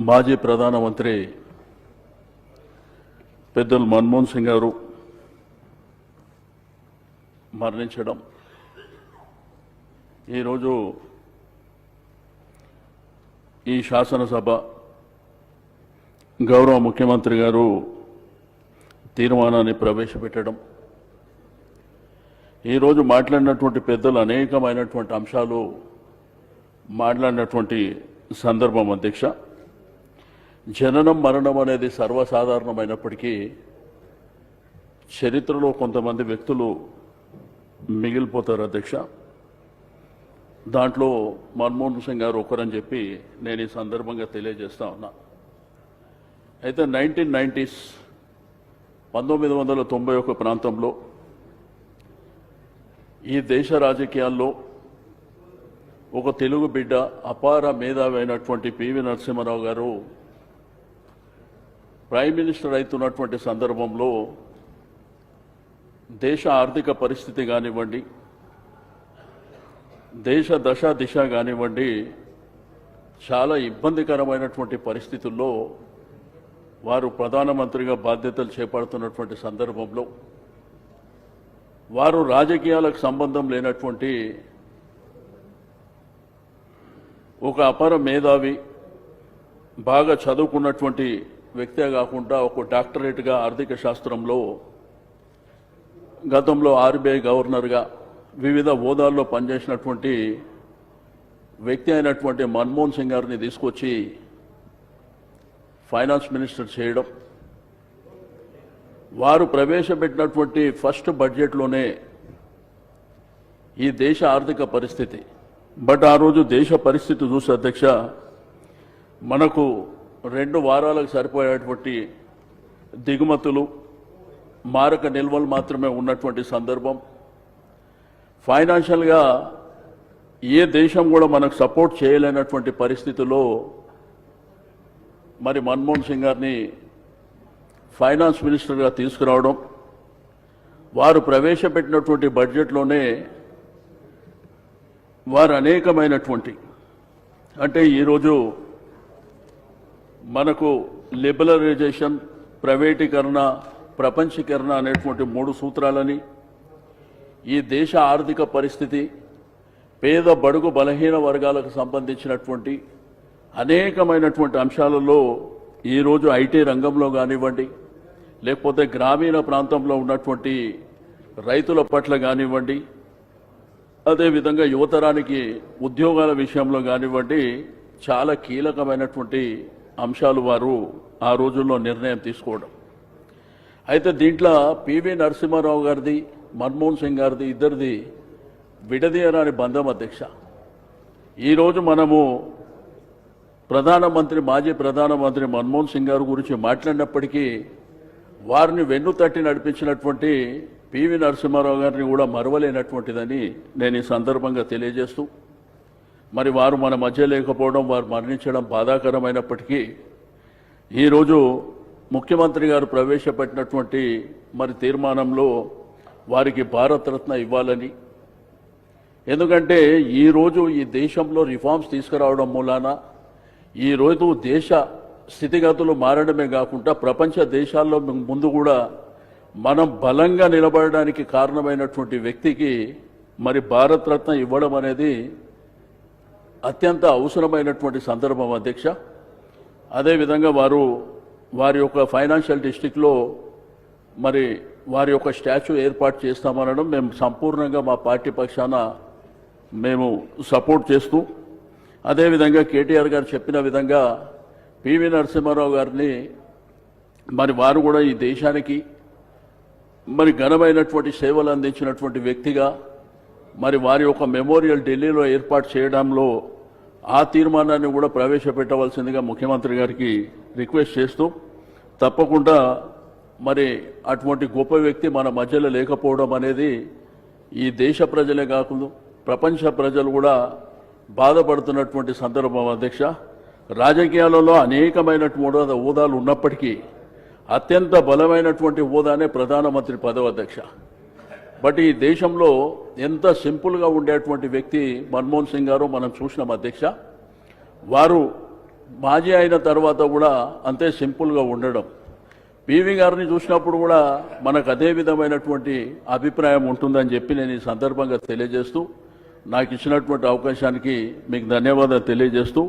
మాజీ ప్రధానమంత్రి పెద్దలు మన్మోహన్ సింగ్ గారు మరణించడం ఈరోజు ఈ శాసనసభ గౌరవ ముఖ్యమంత్రి గారు తీర్మానాన్ని ప్రవేశపెట్టడం, ఈరోజు మాట్లాడినటువంటి పెద్దలు అనేకమైనటువంటి అంశాలు మాట్లాడినటువంటి సందర్భం అధ్యక్ష. జననం మరణం అనేది సర్వసాధారణమైనప్పటికీ చరిత్రలో కొంతమంది వ్యక్తులు మిగిలిపోతారు అధ్యక్ష. దాంట్లో మన్మోహన్ సింగ్ గారు ఒకరని చెప్పి నేను ఈ సందర్భంగా తెలియజేస్తా ఉన్నా. అయితే 1990s 1991 ప్రాంతంలో ఈ దేశ రాజకీయాల్లో ఒక తెలుగు బిడ్డ అపార మేధావి అయినటువంటి పివి నరసింహారావు గారు ప్రైమ్ మినిస్టర్ అవుతున్నటువంటి సందర్భంలో దేశ ఆర్థిక పరిస్థితి కానివ్వండి, దేశ దశ దిశ కానివ్వండి, చాలా ఇబ్బందికరమైనటువంటి పరిస్థితుల్లో వారు ప్రధానమంత్రిగా బాధ్యతలు చేపడుతున్నటువంటి సందర్భంలో వారు రాజకీయాలకు సంబంధం లేనటువంటి ఒక అపర మేధావి, బాగా చదువుకున్నటువంటి వ్యక్తే కాకుండా ఒక డాక్టరేట్గా ఆర్థిక శాస్త్రంలో, గతంలో ఆర్బీఐ గవర్నర్గా వివిధ హోదాల్లో పనిచేసినటువంటి వ్యక్తి అయినటువంటి మన్మోహన్ సింగ్ గారిని తీసుకొచ్చి ఫైనాన్స్ మినిస్టర్ చేయడం, వారు ప్రవేశపెట్టినటువంటి ఫస్ట్ బడ్జెట్లోనే ఈ దేశ ఆర్థిక పరిస్థితి, బట్ ఆ రోజు దేశ పరిస్థితి చూసి అధ్యక్ష, మనకు 2 వారాలకు సరిపోయేటువంటి దిగుమతులు, మారక నిల్వలు మాత్రమే ఉన్నటువంటి సందర్భం. ఫైనాన్షియల్గా ఏ దేశం కూడా మనకు సపోర్ట్ చేయలేనటువంటి పరిస్థితుల్లో మరి మన్మోహన్ సింగ్ గారిని ఫైనాన్స్ మినిస్టర్గా తీసుకురావడం, వారు ప్రవేశపెట్టినటువంటి బడ్జెట్లోనే వారు అనేకమైనటువంటి, అంటే ఈరోజు మనకు లిబరలైజేషన్, ప్రైవేటీకరణ, ప్రపంచీకరణ అనేటువంటి 3 సూత్రాలని, ఈ దేశ ఆర్థిక పరిస్థితి, పేద బడుగు బలహీన వర్గాలకు సంబంధించినటువంటి అనేకమైనటువంటి అంశాలలో ఈరోజు ఐటీ రంగంలో కానివ్వండి, లేకపోతే గ్రామీణ ప్రాంతంలో ఉన్నటువంటి రైతుల పట్ల కానివ్వండి, అదేవిధంగా యువతరానికి ఉద్యోగాల విషయంలో కానివ్వండి, చాలా కీలకమైనటువంటి అంశాలు వారు ఆ రోజుల్లో నిర్ణయం తీసుకోవడం. అయితే దీంట్లో పివి నరసింహారావు గారిది, మన్మోహన్ సింగ్ గారిది, ఇద్దరిది విడదీయరాని బంధం అధ్యక్ష. ఈరోజు మనము మాజీ ప్రధానమంత్రి మన్మోహన్ సింగ్ గారి గురించి మాట్లాడినప్పటికీ వారిని వెన్నుతట్టి నడిపించినటువంటి పివి నరసింహారావు గారిని కూడా మరవలేనటువంటిదని నేను ఈ సందర్భంగా తెలియజేస్తూ, మరి వారు మన మధ్య లేకపోవడం, వారు మరణించడం బాధాకరమైనప్పటికీ ఈరోజు ముఖ్యమంత్రి గారు ప్రవేశపెట్టినటువంటి మరి తీర్మానంలో వారికి భారతరత్న ఇవ్వాలని, ఎందుకంటే ఈరోజు ఈ దేశంలో రిఫార్మ్స్ తీసుకురావడం మూలాన ఈరోజు దేశ స్థితిగతులు మారడమే కాకుండా ప్రపంచ దేశాల్లో ముందు కూడా మనం బలంగా నిలబడడానికి కారణమైనటువంటి వ్యక్తికి మరి భారతరత్న ఇవ్వడం అనేది అత్యంత అవసరమైనటువంటి సందర్భం అధ్యక్ష. అదేవిధంగా వారి యొక్క ఫైనాన్షియల్ డిస్ట్రిక్ట్లో మరి వారి యొక్క స్టాచ్యూ ఏర్పాటు చేస్తామనడం మేము సంపూర్ణంగా మా పార్టీ పక్షాన మేము సపోర్ట్ చేస్తూ, అదేవిధంగా కేటీఆర్ గారు చెప్పిన విధంగా పివి నరసింహారావు గారిని మరి వారు కూడా ఈ దేశానికి మరి ఘనమైనటువంటి సేవలు అందించినటువంటి వ్యక్తిగా మరి వారి యొక్క మెమోరియల్ ఢిల్లీలో ఏర్పాటు చేయడంలో ఆ తీర్మానాన్ని కూడా ప్రవేశపెట్టవలసిందిగా ముఖ్యమంత్రి గారికి రిక్వెస్ట్ చేస్తూ, తప్పకుండా మరి అటువంటి గొప్ప వ్యక్తి మన మధ్యలో లేకపోవడం అనేది ఈ దేశ ప్రజలే కాకుండా ప్రపంచ ప్రజలు కూడా బాధపడుతున్నటువంటి సందర్భం అధ్యక్ష. రాజకీయాలలో అనేకమైనటువంటి హోదాలు ఉన్నప్పటికీ అత్యంత బలమైనటువంటి హోదానే ప్రధానమంత్రి పదవి అధ్యక్ష. బట్ ఈ దేశంలో ఎంత సింపుల్గా ఉండేటువంటి వ్యక్తి మన్మోహన్ సింగ్ గారు మనం చూసినాం అధ్యక్ష. వారు మాజీ అయిన తర్వాత కూడా అంతే సింపుల్గా ఉండడం, పివి గారిని చూసినప్పుడు కూడా మనకు అదే విధమైనటువంటి అభిప్రాయం ఉంటుందని చెప్పి నేను ఈ సందర్భంగా తెలియజేస్తూ, నాకు ఇచ్చినటువంటి అవకాశానికి మీకు ధన్యవాదాలు తెలియజేస్తూ,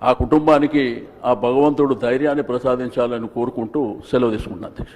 ఆ కుటుంబానికి ఆ భగవంతుడు ధైర్యాన్ని ప్రసాదించాలని కోరుకుంటూ సెలవు తీసుకుంటున్నాను అధ్యక్ష.